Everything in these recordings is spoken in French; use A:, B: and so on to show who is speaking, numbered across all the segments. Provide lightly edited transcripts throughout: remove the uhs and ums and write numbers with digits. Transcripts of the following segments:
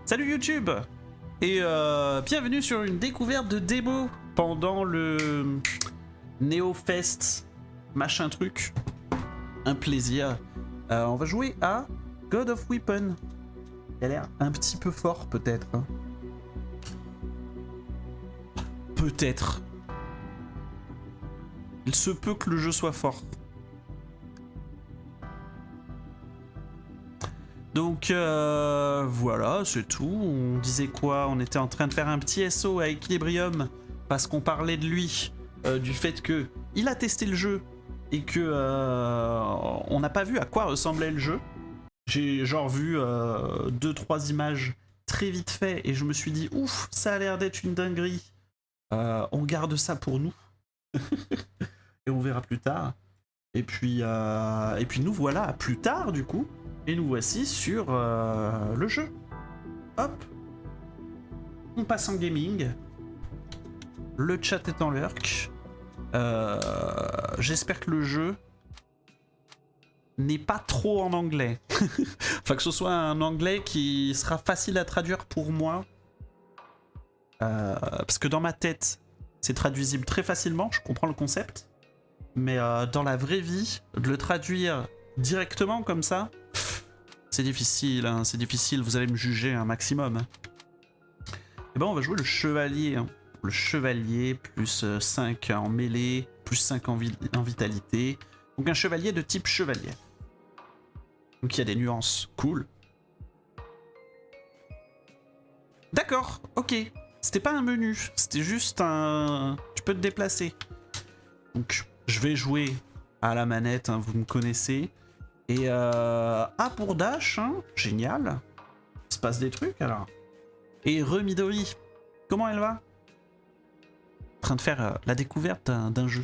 A: Salut YouTube. Et bienvenue sur une découverte de démo pendant le NeoFest machin truc. Un plaisir. On va jouer à God of Weapon. Il a l'air un petit peu fort peut-être. Peut-être. Il se peut que le jeu soit fort. Donc voilà, c'est tout. On disait quoi? On était en train de faire un petit SO à Equilibrium parce qu'on parlait de lui, du fait que il a testé le jeu et que on n'a pas vu à quoi ressemblait le jeu. J'ai genre vu 2-3 images très vite fait et je me suis dit ouf, ça a l'air d'être une dinguerie. On garde ça pour nous et on verra plus tard. Et puis nous voilà à plus tard du coup. Et nous voici sur le jeu. Hop. On passe en gaming. Le chat est en lurk. J'espère que le jeu n'est pas trop en anglais. Enfin que ce soit un anglais qui sera facile à traduire pour moi. Parce que dans ma tête, c'est traduisible très facilement, je comprends le concept. Mais dans la vraie vie, de le traduire directement comme ça... C'est difficile, hein, c'est difficile, vous allez me juger un maximum. Et ben on va jouer le chevalier. Hein. Le chevalier, plus 5 en mêlée, plus 5 en vitalité. Donc un chevalier de type chevalier. Donc il y a des nuances, cool. D'accord, ok. C'était pas un menu, c'était juste un... Tu peux te déplacer. Donc je vais jouer à la manette, hein, vous me connaissez. Et A pour dash, hein, génial. Il se passe des trucs alors. Et Remidori, comment elle va? En train de faire la découverte d'un jeu.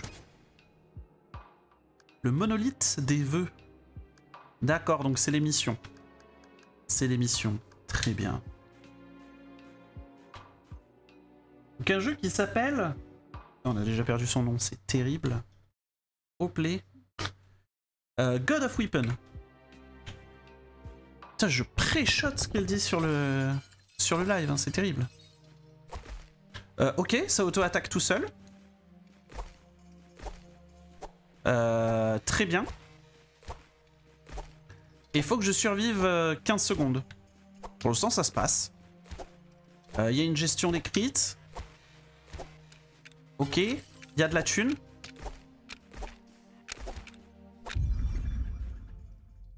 A: Le monolithe des vœux. D'accord, donc c'est l'émission. C'est l'émission, très bien. Donc un jeu qui s'appelle... On a déjà perdu son nom, c'est terrible. Oplay. God of Weapon. Putain, je pré-shot ce qu'elle dit sur le live, hein, c'est terrible. Ok, ça auto-attaque tout seul. Très bien. Et il faut que je survive 15 secondes. Pour l'instant, ça se passe. Il y a une gestion des crits. Ok, il y a de la thune.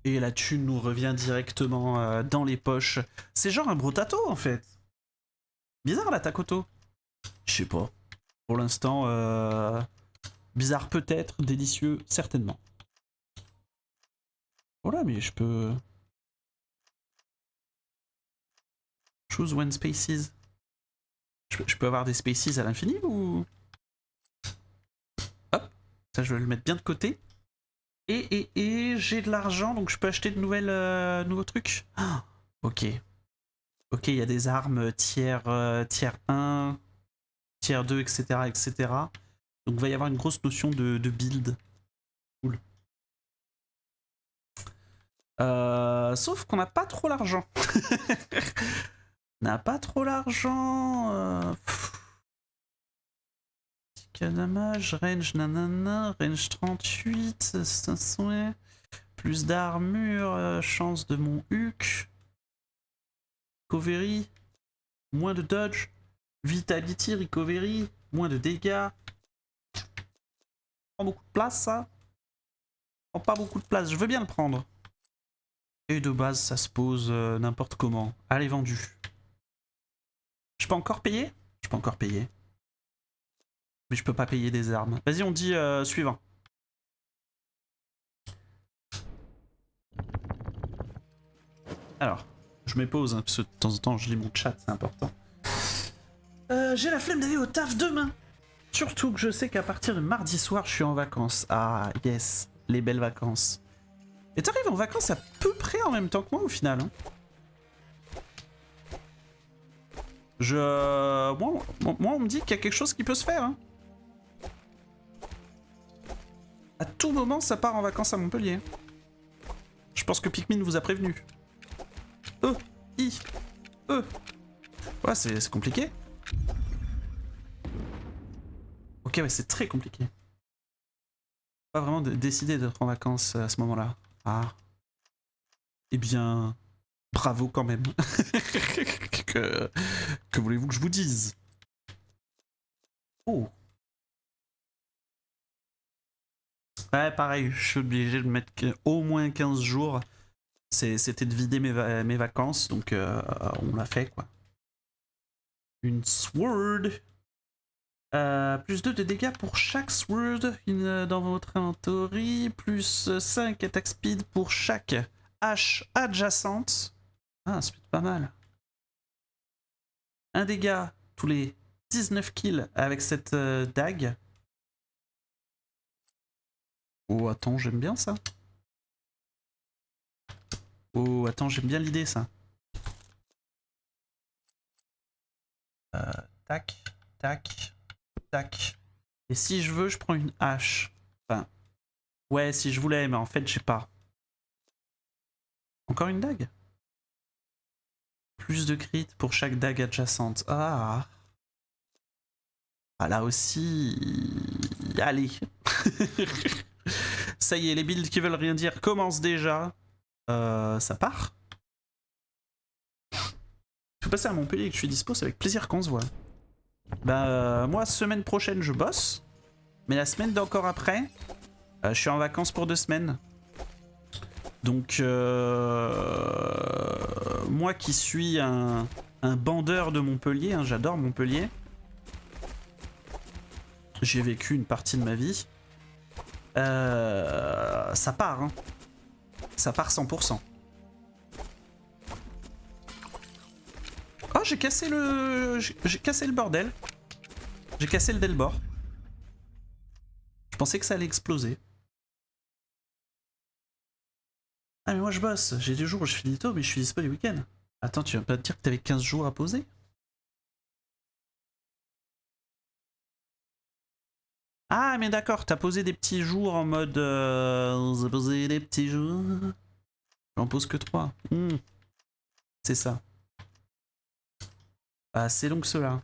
A: Et la thune nous revient directement dans les poches. C'est genre un brotato en fait. Bizarre l'attaque auto. Je sais pas. Pour l'instant, bizarre peut-être, délicieux certainement. Voilà, mais je peux... Choose one spaces. Je peux avoir des spaces à l'infini ou... Hop, ça je vais le mettre bien de côté. Et j'ai de l'argent, donc je peux acheter de nouveaux trucs. Ah, ok. Ok, il y a des armes tiers 1, tiers 2, etc., etc. Donc il va y avoir une grosse notion de build. Cool. Sauf qu'on n'a pas trop l'argent. On n'a pas trop l'argent. Damage, range nanana, range 38, 500, plus d'armure, chance de mon huc, recovery, moins de dodge, vitality, recovery, moins de dégâts. Prend beaucoup de place ça? Prend pas beaucoup de place, je veux bien le prendre. Et de base ça se pose n'importe comment. Allez, vendu. Je peux encore payer? Je peux encore payer. Mais je peux pas payer des armes. Vas-y, on dit suivant. Alors, je mets pause, hein, parce que de temps en temps, je lis mon chat, c'est important. J'ai la flemme d'aller au taf demain. Surtout que je sais qu'à partir de mardi soir, je suis en vacances. Ah, yes, les belles vacances. Et t'arrives en vacances à peu près en même temps que moi, au final. Hein. Moi, on me dit qu'il y a quelque chose qui peut se faire. Hein. À tout moment, ça part en vacances à Montpellier. Je pense que Pikmin vous a prévenu. Ouais, c'est compliqué. Ok, ouais, c'est très compliqué. Pas vraiment décider d'être en vacances à ce moment-là. Ah. Eh bien, bravo quand même. que voulez-vous que je vous dise? Oh. Ouais, pareil, je suis obligé de mettre au moins 15 jours. C'était de vider mes vacances, donc on l'a fait quoi. Une sword. Plus 2 de dégâts pour chaque sword dans votre inventory. Plus 5 attack speed pour chaque hache adjacente. Ah, c'est pas mal. Un dégât tous les 19 kills avec cette dague. Oh, attends, j'aime bien ça. Oh, attends, j'aime bien l'idée ça. Tac, tac, tac. Et si je veux, je prends une hache. Enfin, ouais, si je voulais, mais en fait, j'ai pas. Encore une dague? Plus de crit pour chaque dague adjacente. Ah. Ah, là aussi. Allez. Ça y est, les builds qui veulent rien dire commencent déjà. Ça part. Je peux passer à Montpellier et que je suis dispo, c'est avec plaisir qu'on se voit. Bah, moi, semaine prochaine, je bosse. Mais la semaine d'encore après, je suis en vacances pour 2 semaines. Donc, moi qui suis un bandeur de Montpellier, hein, j'adore Montpellier. J'ai vécu une partie de ma vie. Ça part, hein. Ça part 100%. Oh, j'ai cassé le bordel. J'ai cassé le Delbord. Je pensais que ça allait exploser. Ah mais moi je bosse, j'ai des jours où je finis tôt mais je suis dispo les week-ends. Attends, tu vas pas te dire que t'avais 15 jours à poser? Ah mais d'accord, t'as posé des petits jours en mode... T'as posé des petits jours... J'en pose que 3. C'est ça. Ah, c'est donc cela.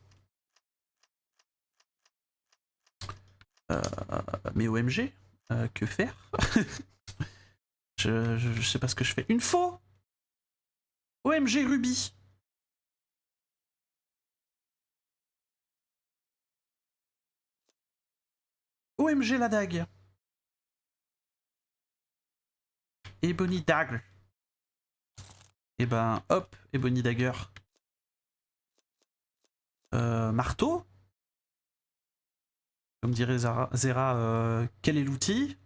A: Mais OMG, que faire? je sais pas ce que je fais. Une faux! OMG Ruby! OMG la dague! Ebony Dagger. Et ben hop, Ebony Dagger. Marteau? Comme dirait Zera, quel est l'outil?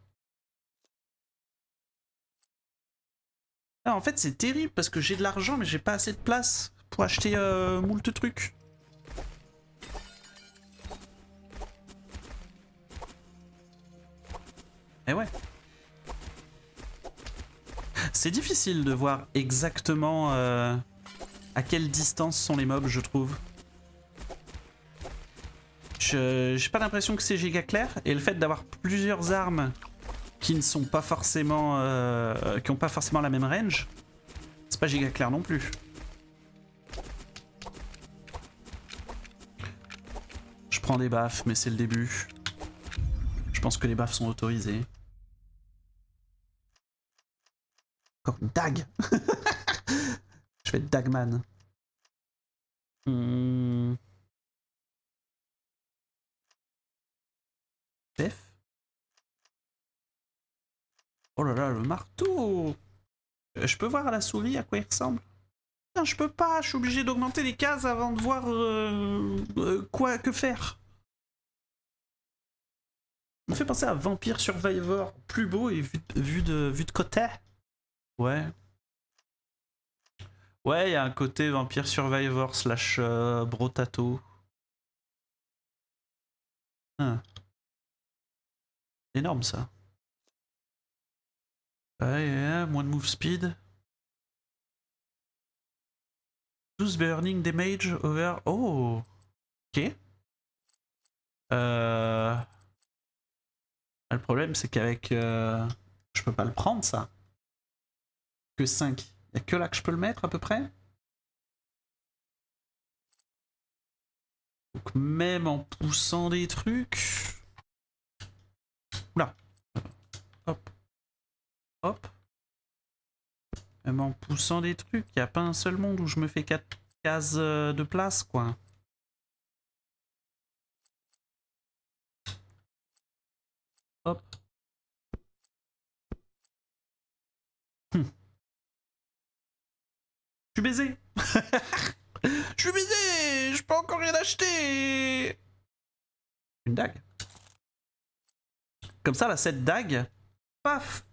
A: Ah, en fait, c'est terrible parce que j'ai de l'argent, mais j'ai pas assez de place pour acheter moult trucs. Et ouais. C'est difficile de voir exactement à quelle distance sont les mobs, je trouve. J'ai pas l'impression que c'est giga clair, et le fait d'avoir plusieurs armes qui ne sont pas forcément... qui ont pas forcément la même range, c'est pas giga clair non plus. Je prends des baffes, mais c'est le début. Je pense que les baffes sont autorisées. Encore une dague. Je vais être Dagman. Def. Oh là là, le marteau. Je peux voir à la souris à quoi il ressemble? Putain, je peux pas, je suis obligé d'augmenter les cases avant de voir quoi que faire. On me fait penser à Vampire Survivor, plus beau et vu de côté. Ouais. Ouais, il y a un côté Vampire Survivor slash Brotato. Ah. Énorme ça. Ouais, moins de move speed. 12 burning damage over... Oh. Ok. Le problème c'est qu'avec... je peux pas le prendre ça. Que 5. Y'a que là que je peux le mettre à peu près. Donc même en poussant des trucs... Oula. Hop. Hop. Même en poussant des trucs, il n'y a pas un seul monde où je me fais 4 cases de place, quoi. Hop. Je suis baisé. Je suis baisé. Je peux encore rien acheter. Une dague. Comme ça, là, cette dague, paf,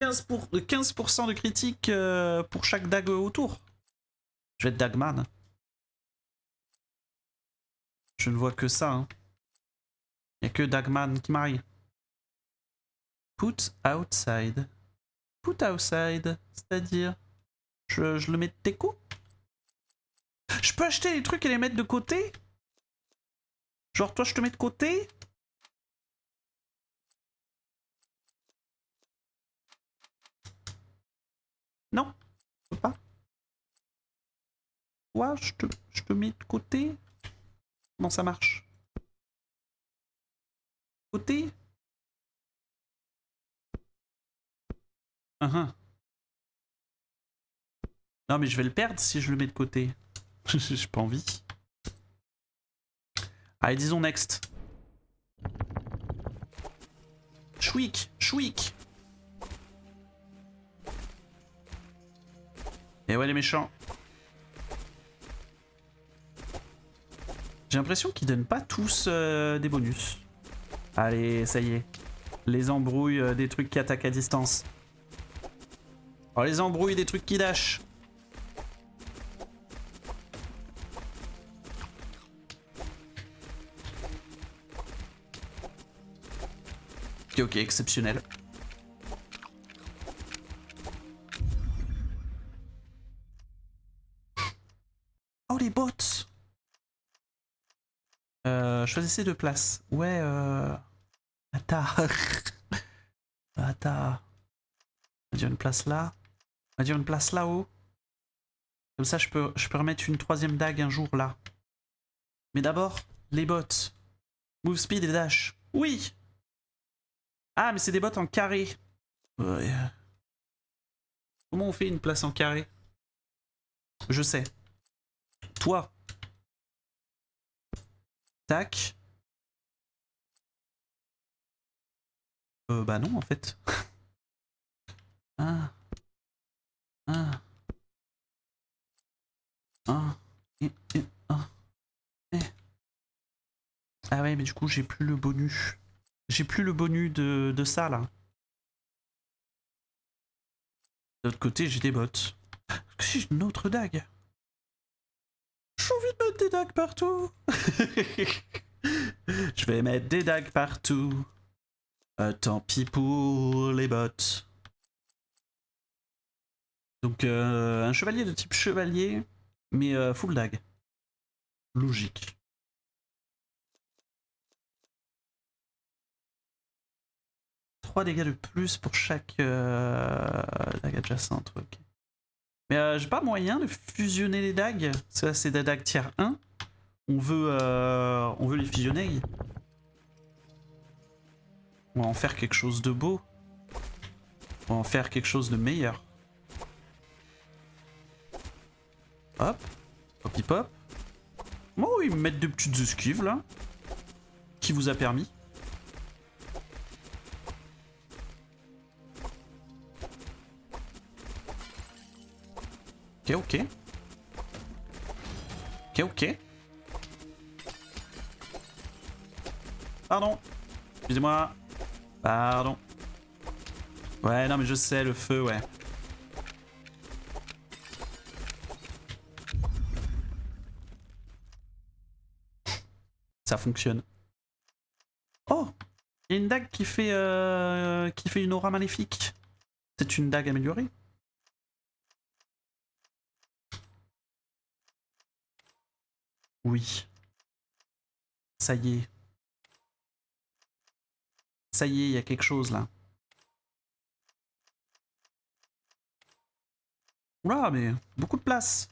A: 15% de critique pour chaque dague autour. Je vais être Dagman. Je ne vois que ça. Hein. Il n'y a que Dagman qui m'arrive. Put outside. Put outside, c'est-à-dire... Je le mets de déco. Je peux acheter les trucs et les mettre de côté? Genre toi je te mets de côté? Non, je peux pas. Toi je te mets de côté? Comment ça marche? Côté? Non mais je vais le perdre si je le mets de côté. J'ai pas envie. Allez, disons next. Chouic, chouic. Et ouais les méchants. J'ai l'impression qu'ils donnent pas tous des bonus. Allez, ça y est. Les embrouilles des trucs qui attaquent à distance. Oh, les embrouilles des trucs qui dash. Ok, ok, exceptionnel. Oh, les bots. Choisissez deux places. Ouais, Attends. Attends. On va dire une place là. On va dire une place là-haut. Comme ça, je peux remettre une troisième dague un jour là. Mais d'abord, les bots. Move speed et dash. Oui. Ah, mais c'est des bots en carré. Ouais. Comment on fait une place en carré? Je sais. Toi. Tac. Bah non, en fait. Ah. Ah. Ah. Ah. Ah ouais, mais du coup, j'ai plus le bonus. J'ai plus le bonus de ça, là. De l'autre côté, j'ai des bots. J'ai une autre dague. J'ai envie de mettre des dagues partout. Je vais mettre des dagues partout. Tant pis pour les bots. Donc, un chevalier de type chevalier, mais full dague. Logique. Dégâts de plus pour chaque dague adjacente. Okay. Mais j'ai pas moyen de fusionner les dagues. Ça, c'est des dagues tiers 1. On veut les fusionner. On va en faire quelque chose de beau. On va en faire quelque chose de meilleur. Hop. Hop, hop, hop. Oh, ils me mettent des petites esquives là. Qui vous a permis? Ok, ok. Ok, ok. Pardon. Excusez-moi. Pardon. Ouais, non, mais je sais, le feu, ouais. Ça fonctionne. Oh! Il y a une dague qui fait une aura maléfique. C'est une dague améliorée. Oui. Ça y est. Ça y est, il y a quelque chose là. Oula, mais beaucoup de place.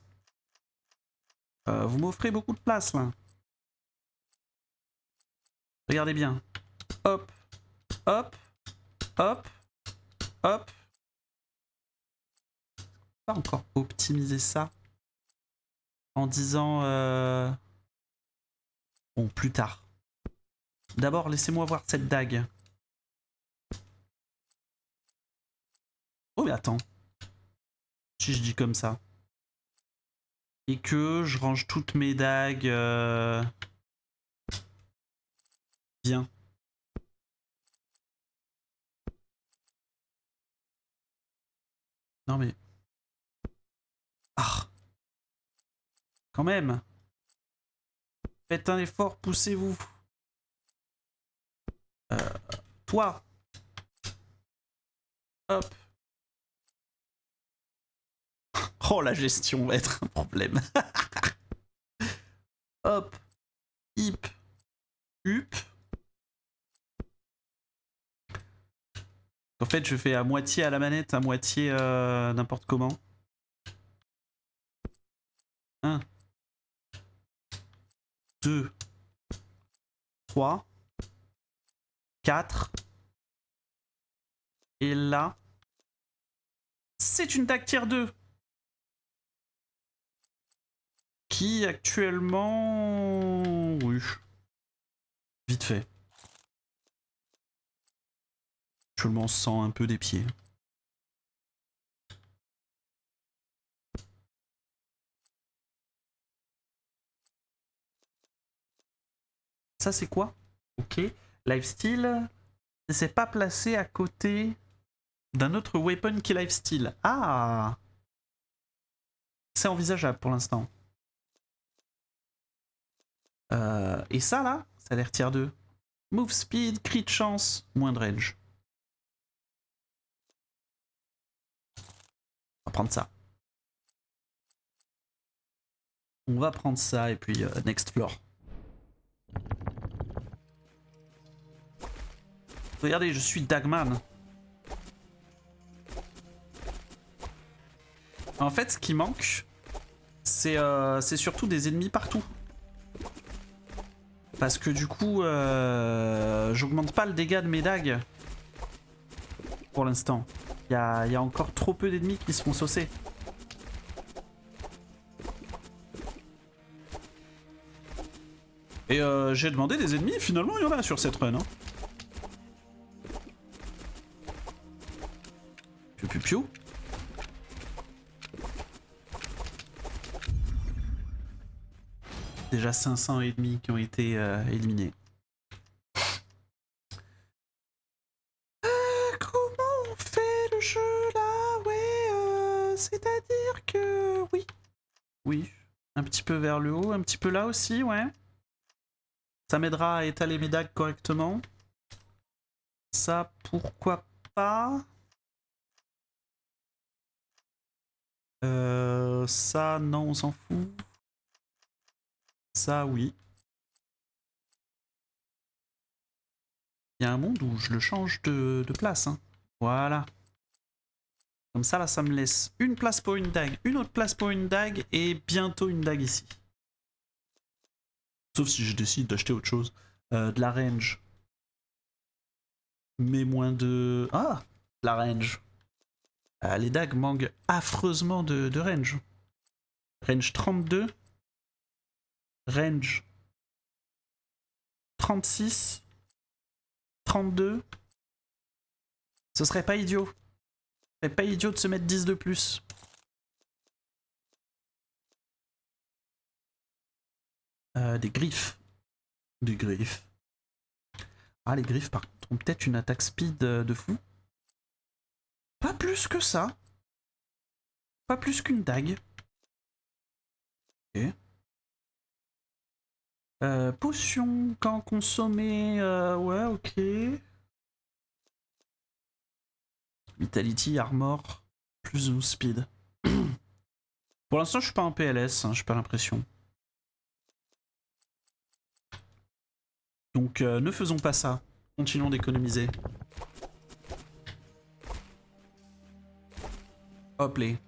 A: Vous m'offrez beaucoup de place là. Regardez bien. Hop, hop, hop, hop. Pas encore optimiser ça en disant bon, plus tard. D'abord, laissez-moi voir cette dague. Oh mais attends. Si je dis comme ça. Et que je range toutes mes dagues bien. Non mais... Ah. Quand même. Faites un effort, poussez-vous. Toi. Hop. Oh, la gestion va être un problème. Hop. Hip. Hup. En fait, je fais à moitié à la manette, à moitié n'importe comment. 1, 2, 3, 4. Et là, c'est une dague tier 2. Qui actuellement... Oui. Vite fait. Je m'en sens un peu des pieds. Ça c'est quoi? Ok. Lifesteal. C'est pas placé à côté d'un autre weapon qui lifesteal. Ah! C'est envisageable pour l'instant. Et ça là, ça a l'air tier 2. Move speed, crit de chance, moins de range. On va prendre ça. On va prendre ça et puis next floor. Regardez, je suis Dagman. En fait, ce qui manque, c'est surtout des ennemis partout. Parce que du coup, j'augmente pas le dégât de mes dagues. Pour l'instant. Il y a encore trop peu d'ennemis qui se font saucer. Et j'ai demandé des ennemis, finalement il y en a sur cette run. Hein. Piu piu piu. Déjà 500 ennemis qui ont été éliminés. Comment on fait le jeu là? Ouais, c'est-à-dire que... Oui. Oui. Un petit peu vers le haut, un petit peu là aussi, ouais. Ça m'aidera à étaler mes dagues correctement. Ça, pourquoi pas? Ça, non, on s'en fout. Ça, oui. Il y a un monde où je le change de place. Hein. Voilà. Comme ça, là, ça me laisse une place pour une dague, une autre place pour une dague et bientôt une dague ici. Sauf si je décide d'acheter autre chose. De la range. Mais moins de... Ah, la range. Les dagues manquent affreusement de range. Range 32. Range 36. 32. Ce serait pas idiot. Ce serait pas idiot de se mettre 10 de plus. Des griffes. Des griffes. Ah, les griffes, par contre, ont peut-être une attaque speed de fou. Pas plus que ça. Pas plus qu'une dague. Ok. Potion, quand consommée, ouais, ok. Vitality, armor, plus move speed. Pour l'instant, je suis pas en PLS, hein, j'ai pas l'impression. Donc, ne faisons pas ça. Continuons d'économiser. Hop les.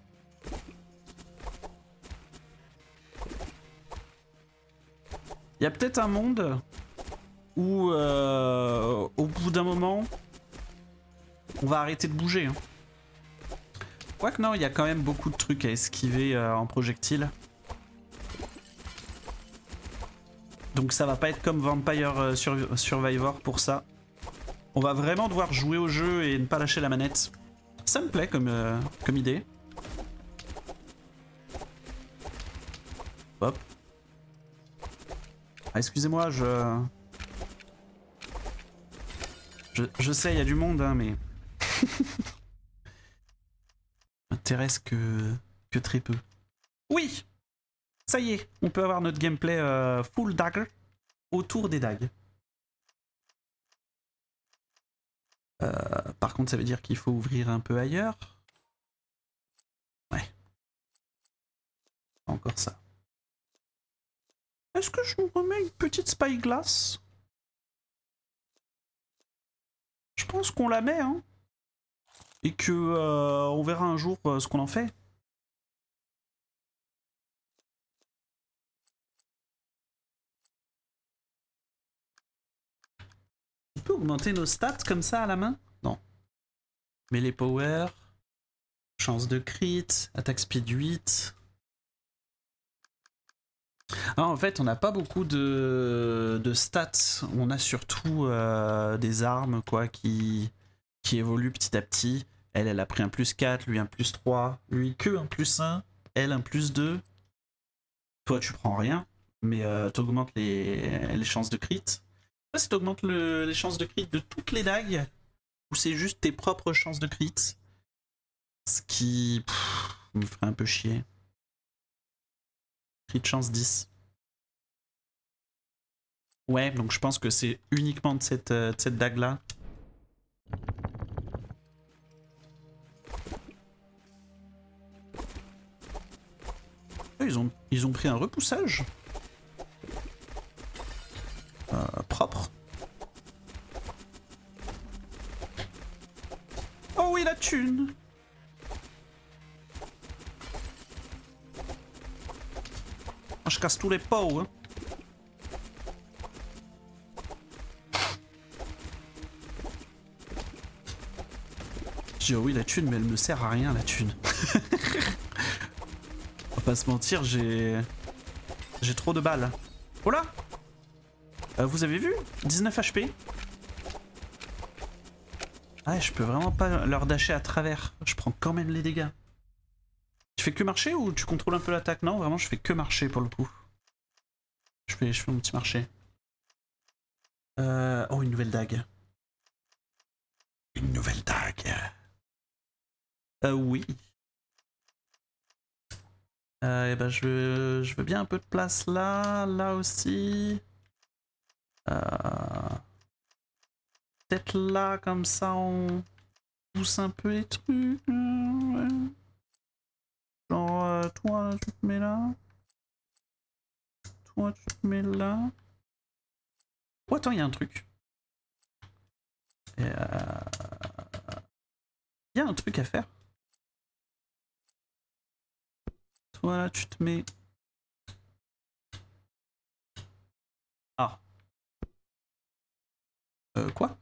A: Il y a peut-être un monde où au bout d'un moment, on va arrêter de bouger. Hein. Quoique non, il y a quand même beaucoup de trucs à esquiver en projectile. Donc ça va pas être comme Vampire Survivor pour ça. On va vraiment devoir jouer au jeu et ne pas lâcher la manette. Ça me plaît comme idée. Hop. Ah, excusez-moi, je sais, il y a du monde, hein, mais... m'intéresse que très peu. Oui! Ça y est, on peut avoir notre gameplay full dagger autour des dagues. Par contre, ça veut dire qu'il faut ouvrir un peu ailleurs. Ouais. Encore ça. Est-ce que je nous remets une petite spyglass? Je pense qu'on la met, hein. Et que on verra un jour ce qu'on en fait. On peut augmenter nos stats comme ça à la main? Non. Melee power, chance de crit, attaque speed 8. Alors, en fait, on n'a pas beaucoup de stats. On a surtout des armes quoi, qui évoluent petit à petit. Elle a pris un plus 4, lui un plus 3, lui que un plus 1, elle un plus 2. Toi, tu prends rien, mais t'augmentes les chances de crit. Ça, c'est t'augmentes les chances de crit de toutes les dagues, ou c'est juste tes propres chances de crit. Ce qui me ferait un peu chier. Crit chance 10. Ouais, donc je pense que c'est uniquement de cette dague-là. Ils ont pris un repoussage. Propre. Oh oui, la thune! Je casse tous les pots, hein. Je dis oh oui, la thune, mais elle me sert à rien, la thune. On va pas se mentir, j'ai trop de balles. Oh là! Vous avez vu? 19 HP. Ah, je peux vraiment pas leur dasher à travers. Je prends quand même les dégâts. Tu fais que marcher ou tu contrôles un peu l'attaque? Non, vraiment, je fais que marcher pour le coup. Je fais mon petit marché. Oh, une nouvelle dague. Une nouvelle dague. Oui. Et ben je veux bien un peu de place là, là aussi. Peut-être là, comme ça, on pousse un peu les trucs. Ouais. Genre, toi, tu te mets là. Toi, tu te mets là. Oh, attends, il y a un truc. Il y a un truc à faire. Toi, là, tu te mets... Ah. Quoi?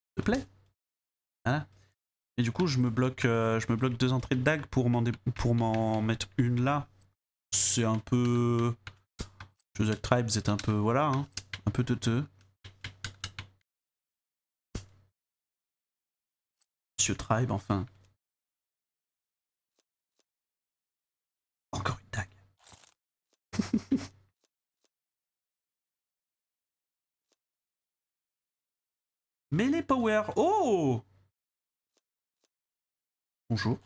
A: S'il te plaît? Voilà. Et du coup, je me bloque 2 entrées de dague pour m'en mettre une là. C'est un peu... Joseph Tribes est un peu... Voilà, hein, un peu teuteux. Monsieur Tribe, enfin. Encore une dague. Melee Power. Oh! Bonjour.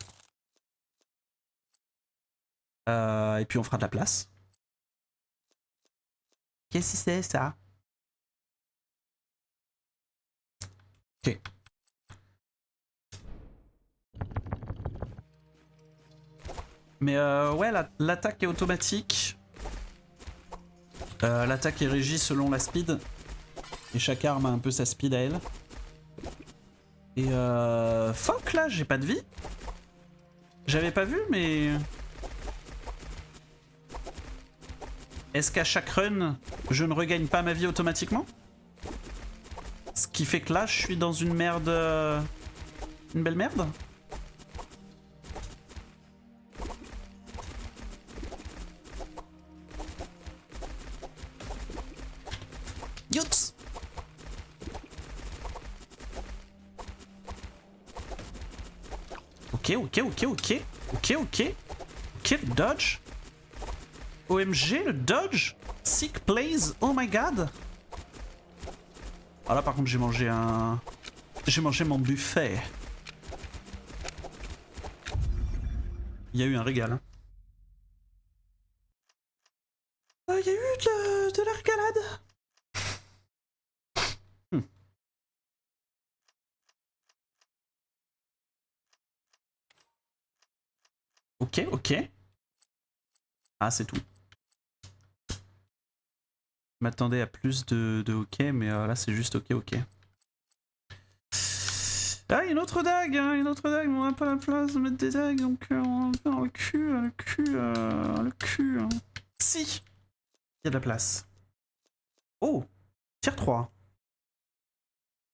A: Et puis on fera de la place. Qu'est-ce que c'est ça? Ok. Mais ouais, l'attaque est automatique. L'attaque est régie selon la speed. Et chaque arme a un peu sa speed à elle. Et fuck là, j'ai pas de vie. J'avais pas vu, mais... est-ce qu'à chaque run, je ne regagne pas ma vie automatiquement? Ce qui fait que là, je suis dans une merde... une belle merde? Youts! Ok, le dodge. OMG, le dodge. Sick plays, oh my god. Ah là par contre j'ai mangé un... J'ai mangé mon buffet. Il y a eu un régal. Hein. Il y a eu de la régalade. Ok. Ah, c'est tout. Je m'attendais à plus de ok, mais là c'est juste ok. Ah, une autre dague, mais on n'a pas la place de mettre des dagues, donc on va faire le cul. Hein. Si, il y a de la place. Oh, tier 3.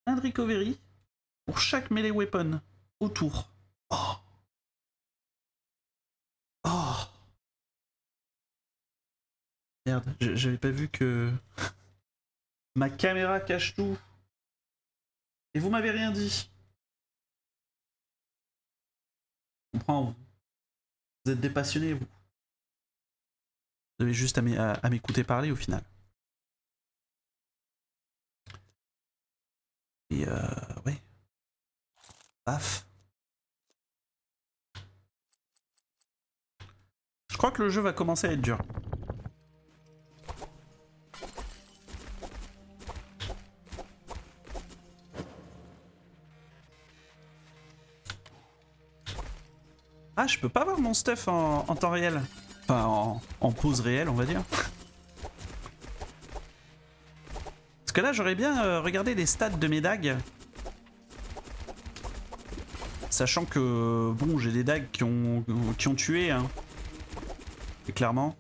A: Un de recovery pour chaque melee weapon autour. Oh. Merde, j'avais pas vu que ma caméra cache tout. Et vous m'avez rien dit. Je comprends. Vous êtes des passionnés, vous. Vous avez juste à m'écouter parler au final. Et ouais. Paf. Je crois que le jeu va commencer à être dur. Ah, je peux pas voir mon stuff en temps réel. Enfin, en pause réelle, on va dire. Parce que là, j'aurais bien regardé les stats de mes dagues. Sachant que, bon, j'ai des dagues qui ont tué, hein. Et clairement.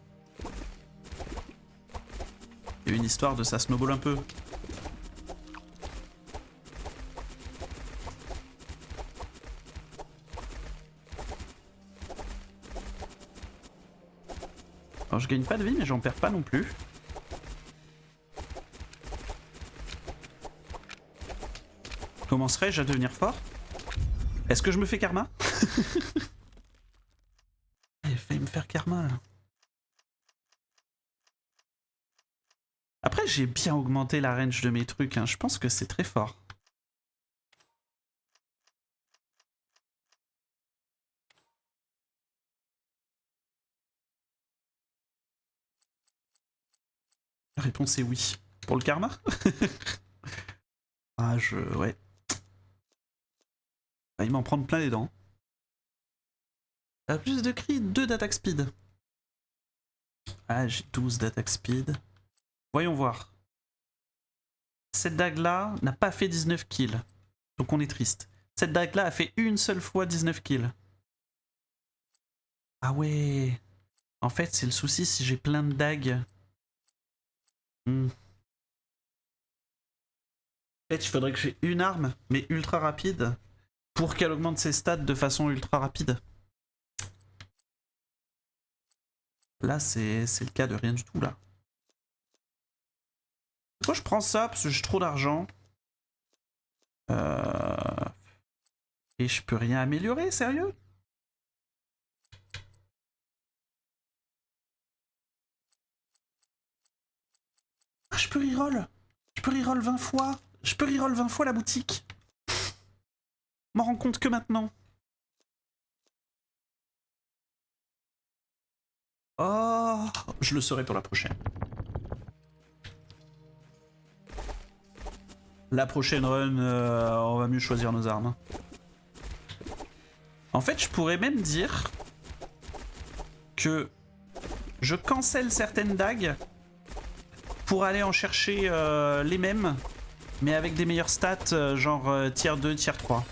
A: Il y a une histoire de ça snowball un peu. Alors je gagne pas de vie, mais j'en perds pas non plus. Commencerai-je à devenir fort? Est-ce que je me fais karma? Il a failli me faire karma là. Après j'ai bien augmenté la range de mes trucs, hein. Je pense que c'est très fort. La réponse est oui. Pour le karma? Ah ouais. Ah, il m'en prend plein les dents. Plus de cris, 2 d'attaque speed. Ah, j'ai 12 d'attaque speed. Voyons voir. Cette dague là n'a pas fait 19 kills. Donc on est triste. Cette dague là a fait une seule fois 19 kills. Ah ouais. En fait c'est le souci si j'ai plein de dagues. En fait il faudrait que j'ai une arme mais ultra rapide pour qu'elle augmente ses stats de façon ultra rapide. Là c'est le cas de rien du tout là. Pourquoi je prends ça? Parce que j'ai trop d'argent. Et je peux rien améliorer, sérieux? Ah, je peux reroll. Je peux reroll 20 fois. Je peux reroll 20 fois la boutique. Je m'en rends compte que maintenant. Oh, je le saurai pour la prochaine. La prochaine run, on va mieux choisir nos armes. En fait, je pourrais même dire que je cancelle certaines dagues pour aller en chercher les mêmes, mais avec des meilleures stats, genre tier 2, tier 3.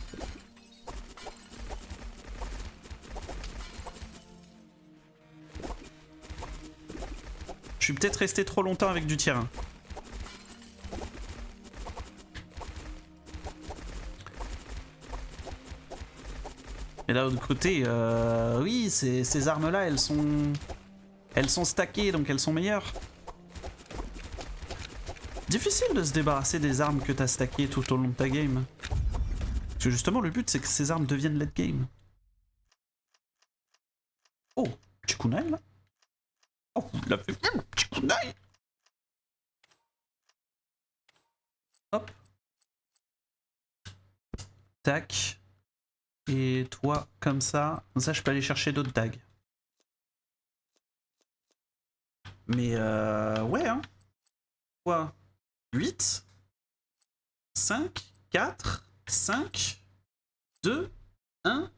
A: Je suis peut-être resté trop longtemps avec du tier 1. Et d'un autre côté, oui, ces armes-là, elles sont stackées, donc elles sont meilleures. Difficile de se débarrasser des armes que t'as stackées tout au long de ta game. Parce que justement, le but, c'est que ces armes deviennent late game. Oh, petit kunai là. Oh, il a fait petit kunai. Hop. Tac. Et toi, comme ça, je peux aller chercher d'autres dagues. Mais ouais, hein. Quoi? 8, 5, 4, 5, 2, 1.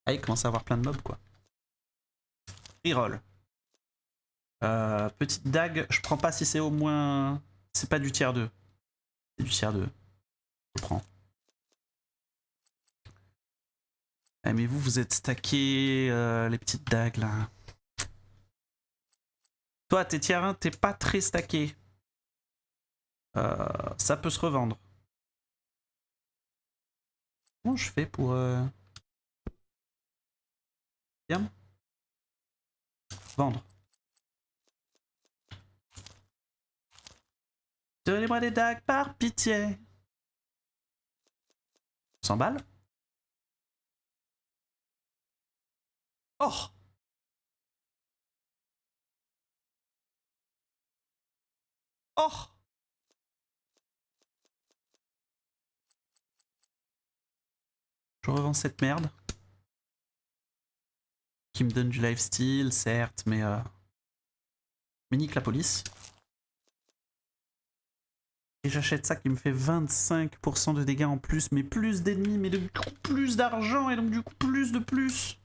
A: Ah, il commence à avoir plein de mobs, quoi. Reroll. Petite dague, je prends pas si c'est au moins... C'est pas du tier 2. C'est du tier 2. Je prends. Ah, mais vous êtes stacké, les petites dagues, là. Toi, t'es tier 1, t'es pas très stacké. Ça peut se revendre. Comment je fais pour... Bien. Vendre. Donnez-moi des dagues par pitié. 100 balles. Oh! Oh! Je revends cette merde. Qui me donne du lifesteal, certes, mais... Mais nique la police. Et j'achète ça qui me fait 25% de dégâts en plus, mais plus d'ennemis, mais du coup plus d'argent, et donc du coup plus de plus.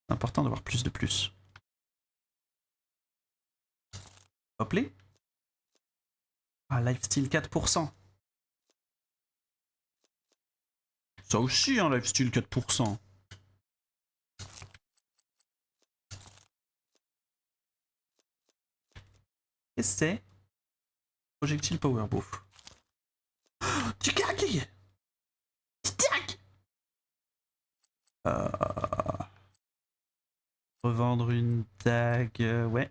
A: C'est important d'avoir plus de plus. Hop les. Ah, lifesteal 4%. Ça aussi, hein, lifesteal 4%. Et c'est... Projectile power bouffe. Tu gagnes. Revendre une dague, ouais.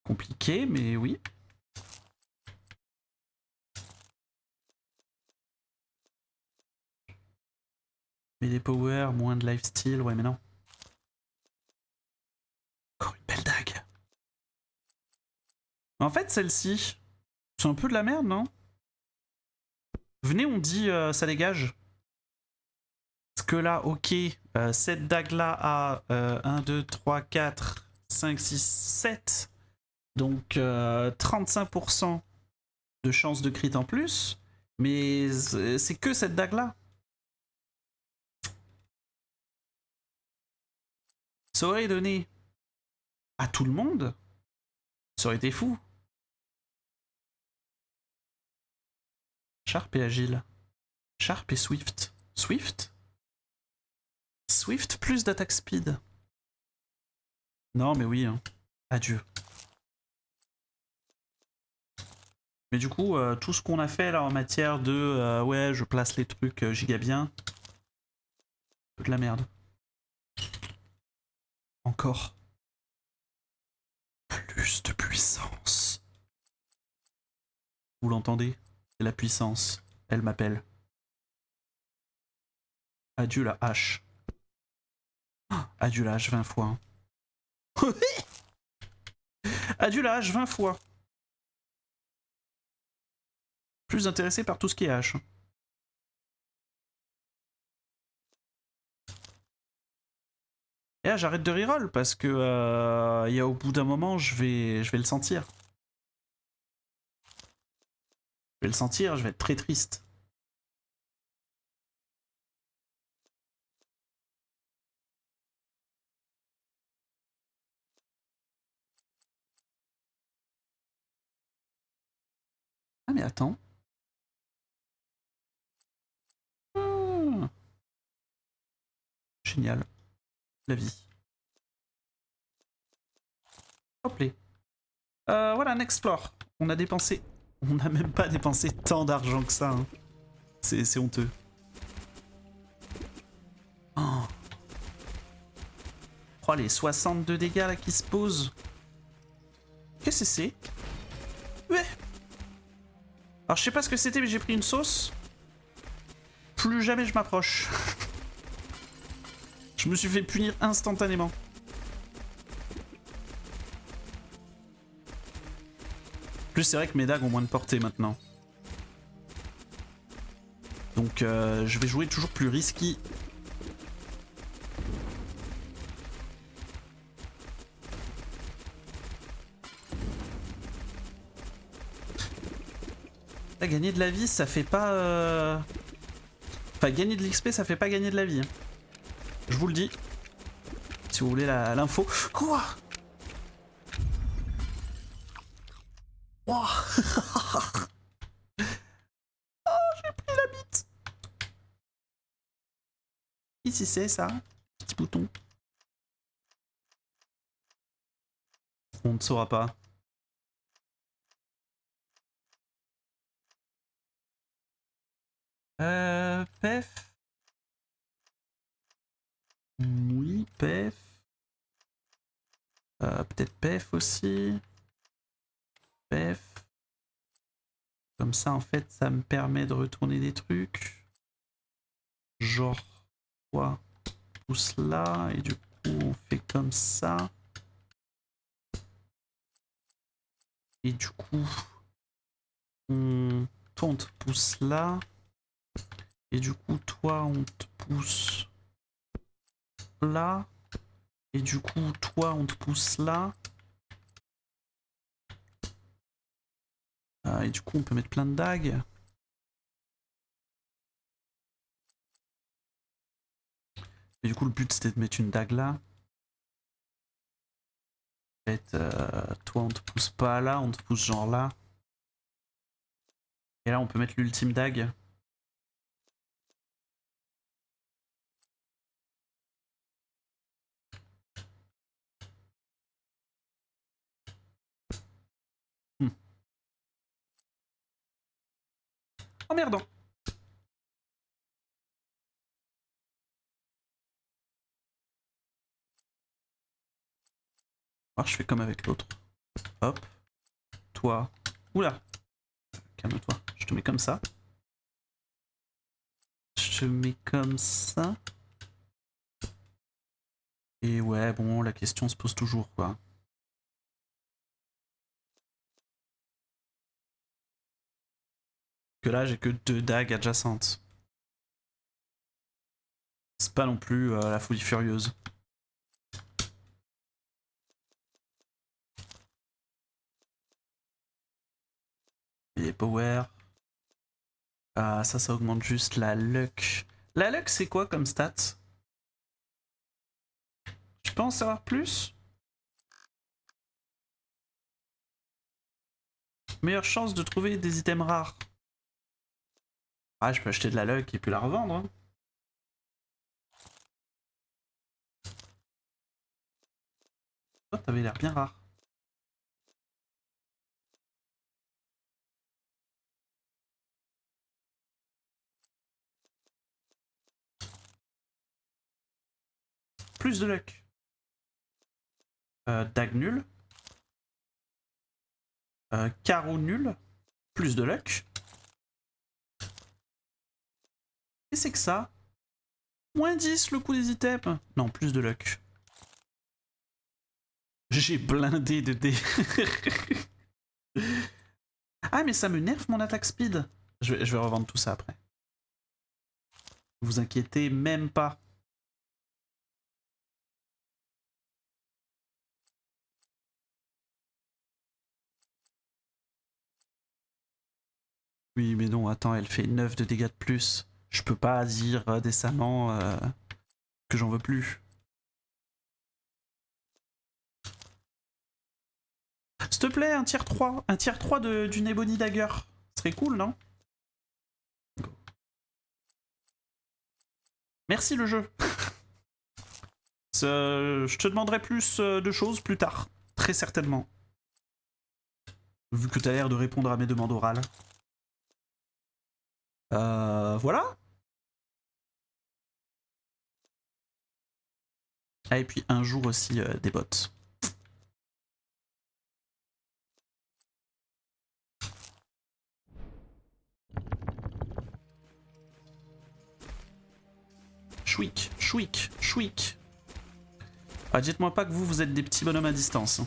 A: Compliqué, mais oui. Mais des power, moins de lifesteal, ouais mais non. Encore une belle dague. En fait, celle-ci, c'est un peu de la merde, non? Venez, on dit ça dégage. Parce que là, ok, cette dague-là a 1, 2, 3, 4, 5, 6, 7. Donc 35% de chance de crit en plus. Mais c'est que cette dague-là. Ça aurait donné à tout le monde. Ça aurait été fou. Sharp et agile. Sharp et Swift. Swift? Swift plus d'attaque speed. Non mais oui, hein. Adieu. Mais du coup, tout ce qu'on a fait là en matière de ouais, je place les trucs giga bien. De la merde. Encore. Plus de puissance. Vous l'entendez? C'est la puissance. Elle m'appelle. Adieu la hache. Adieu la hache 20 fois. Adieu la hache 20 fois. Plus intéressé par tout ce qui est hache. Et là j'arrête de reroll parce que y a au bout d'un moment je vais le sentir. Je vais le sentir, je vais être très triste. Ah mais attends. Ah. Génial. la vie. Hop là. Voilà, un explore. On a dépensé... On n'a même pas dépensé tant d'argent que ça. Hein. C'est honteux. Oh. Oh, les 62 dégâts là qui se posent. Qu'est-ce que c'est? Ouais. Alors je sais pas ce que c'était mais j'ai pris une sauce. Plus jamais je m'approche. Je me suis fait punir instantanément. Plus c'est vrai que mes dagues ont moins de portée maintenant. Donc je vais jouer toujours plus risky. Là, gagner de la vie, ça fait pas... Enfin, gagner de l'XP, ça fait pas gagner de la vie. Je vous le dis. Si vous voulez l'info. Quoi? Wow. Oh, j'ai pris la bite. Ici c'est ça. Petit bouton. On ne saura pas. Pef. Oui, Pef. Peut-être Pef aussi. Pef. Comme ça, en fait, ça me permet de retourner des trucs. Genre, quoi? Pousse là, et du coup, on fait comme ça. Et du coup, toi, on te pousse là. Et du coup, toi, on te pousse là. Et du coup, toi, on te pousse là. Et du coup, on peut mettre plein de dagues. Et du coup, le but, c'était de mettre une dague là. En fait, toi, on te pousse pas là, on te pousse genre là. Et là, on peut mettre l'ultime dague. Emmerdant. Alors, je fais comme avec l'autre. Hop. Toi. Oula. Calme-toi. Je te mets comme ça. Je te mets comme ça. Et ouais, bon, la question se pose toujours, quoi. Que là, j'ai que 2 dagues adjacentes. C'est pas non plus la folie furieuse. Et power. Ah, ça augmente juste la luck. La luck, c'est quoi comme stat? Tu peux en savoir plus? Meilleure chance de trouver des items rares. Ah, je peux acheter de la luck et puis la revendre. Hein. Oh, t'avais l'air bien rare. Plus de luck. Dag nul. Carreau nul. Plus de luck. Et c'est que ça. Moins 10 le coût des items. Non, plus de luck. J'ai blindé de dés. Ah, mais ça me nerf mon attaque speed. Je vais revendre tout ça après. Vous inquiétez même pas. Oui, mais non, attends, elle fait 9 de dégâts de plus. Je peux pas dire décemment que j'en veux plus. S'il te plaît, un tier 3. Un tier 3 d'une Ebony Dagger. Ce serait cool, non? Merci le jeu. Je te demanderai plus de choses plus tard, très certainement. Vu que tu as l'air de répondre à mes demandes orales. Voilà. Ah, et puis un jour aussi des bottes. Chouic, chouic, chouic. Ah, dites-moi pas que vous êtes des petits bonhommes à distance.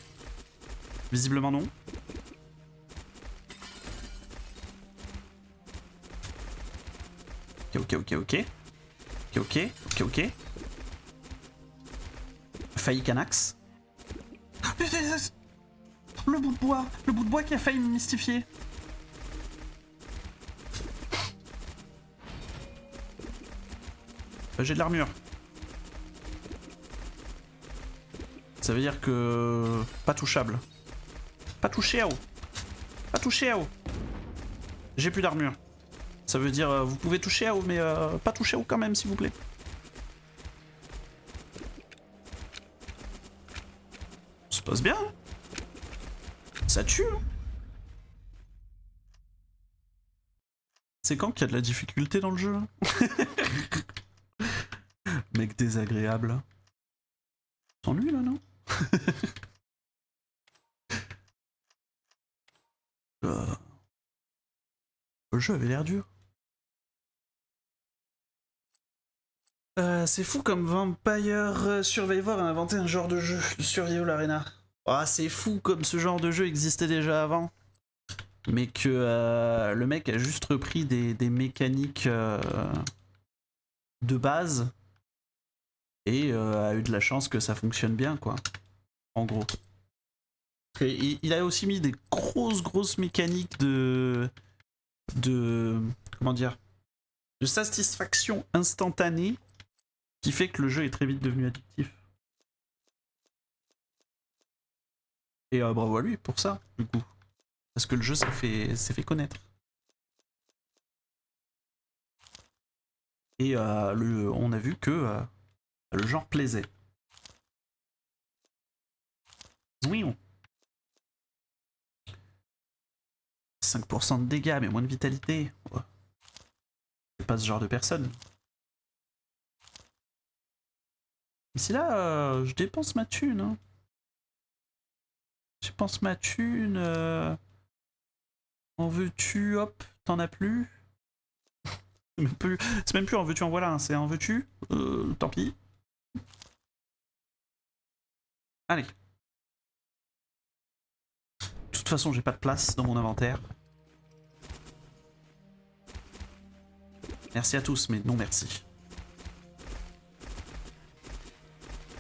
A: Visiblement non. Ok, ok, ok, ok. Ok, ok, ok, ok. Failli Canax. Le bout de bois qui a failli me mystifier. J'ai de l'armure. Ça veut dire que... Pas touchable. Pas touché à haut. Pas touché à haut. J'ai plus d'armure. Ça veut dire vous pouvez toucher à haut, mais pas toucher à haut quand même, s'il vous plaît. Ça se passe bien. Ça tue. Hein. C'est quand qu'il y a de la difficulté dans le jeu? Mec désagréable. S'ennuie là, non? Le jeu avait l'air dur. C'est fou comme Vampire Survivor a inventé un genre de jeu, le Survival Arena. Oh, c'est fou comme ce genre de jeu existait déjà avant. Mais que le mec a juste repris des mécaniques de base et a eu de la chance que ça fonctionne bien, quoi. En gros. Il a aussi mis des grosses mécaniques de comment dire, de satisfaction instantanée qui fait que le jeu est très vite devenu addictif. Et bravo à lui pour ça, du coup. Parce que le jeu s'est fait connaître. Et on a vu que le genre plaisait. Oui, 5% de dégâts, mais moins de vitalité. Ouais. C'est pas ce genre de personne. Ici là, je dépense ma thune. Hein. Je dépense ma thune. En veux-tu, hop, t'en as plus. C'est même plus en veux-tu, en voilà, hein, c'est en veux-tu. Tant pis. Allez. De toute façon, j'ai pas de place dans mon inventaire. Merci à tous, mais non merci.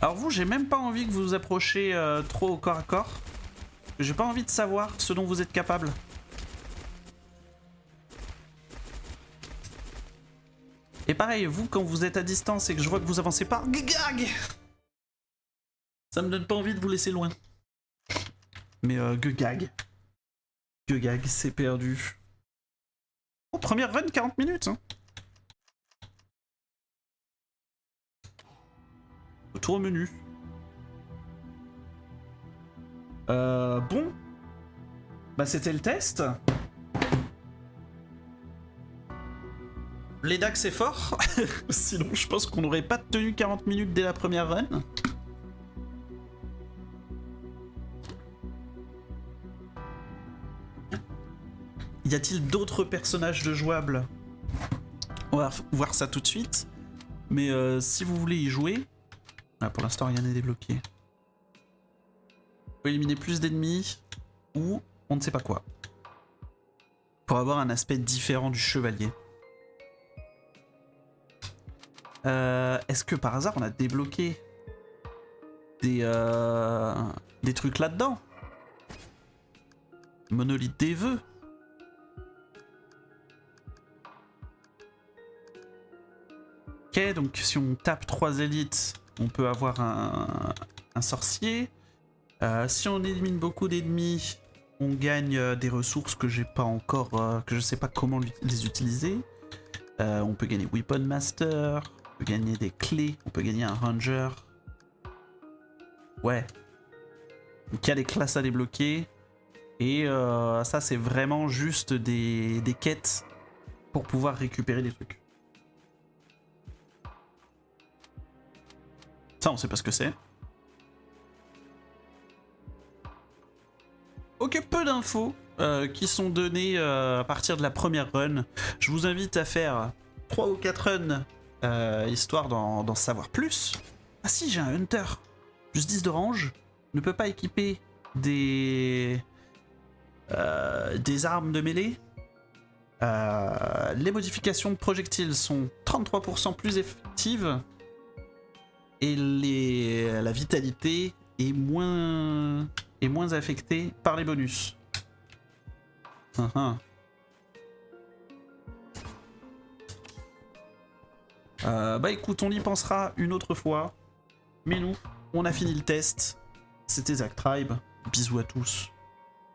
A: Alors vous, j'ai même pas envie que vous vous approchiez trop au corps à corps. J'ai pas envie de savoir ce dont vous êtes capable. Et pareil, vous, quand vous êtes à distance et que je vois que vous avancez pas, gag, ça me donne pas envie de vous laisser loin. Mais gag. Gag, c'est perdu. Oh, première run, 40 minutes. Hein. Retour au menu. Bon. Bah c'était le test. Les Dax c'est fort. Sinon je pense qu'on n'aurait pas tenu 40 minutes dès la première run. Y a-t-il d'autres personnages de jouables? On va voir ça tout de suite. Mais si vous voulez y jouer... Ah, pour l'instant rien n'est débloqué. Faut éliminer plus d'ennemis ou on ne sait pas quoi. Pour avoir un aspect différent du chevalier. Est-ce que par hasard on a débloqué des trucs là-dedans? Monolithe des vœux. Ok, donc si on tape 3 élites, on peut avoir un sorcier. Si on élimine beaucoup d'ennemis, on gagne des ressources que j'ai pas encore, que je sais pas comment les utiliser. On peut gagner Weapon Master, on peut gagner des clés, on peut gagner un Ranger. Ouais. Donc il y a des classes à débloquer. Et ça, c'est vraiment juste des quêtes pour pouvoir récupérer des trucs. Ça, on sait pas ce que c'est. Ok, peu d'infos qui sont données à partir de la première run. Je vous invite à faire 3 ou 4 runs, histoire d'en savoir plus. Ah si, j'ai un Hunter. Plus 10 de range. Ne peut pas équiper des armes de mêlée. Les modifications de projectiles sont 33% plus effectives. Et la vitalité est moins affectée par les bonus. Bah écoute, on y pensera une autre fois. Mais nous, on a fini le test. C'était Zach Tribe. Bisous à tous.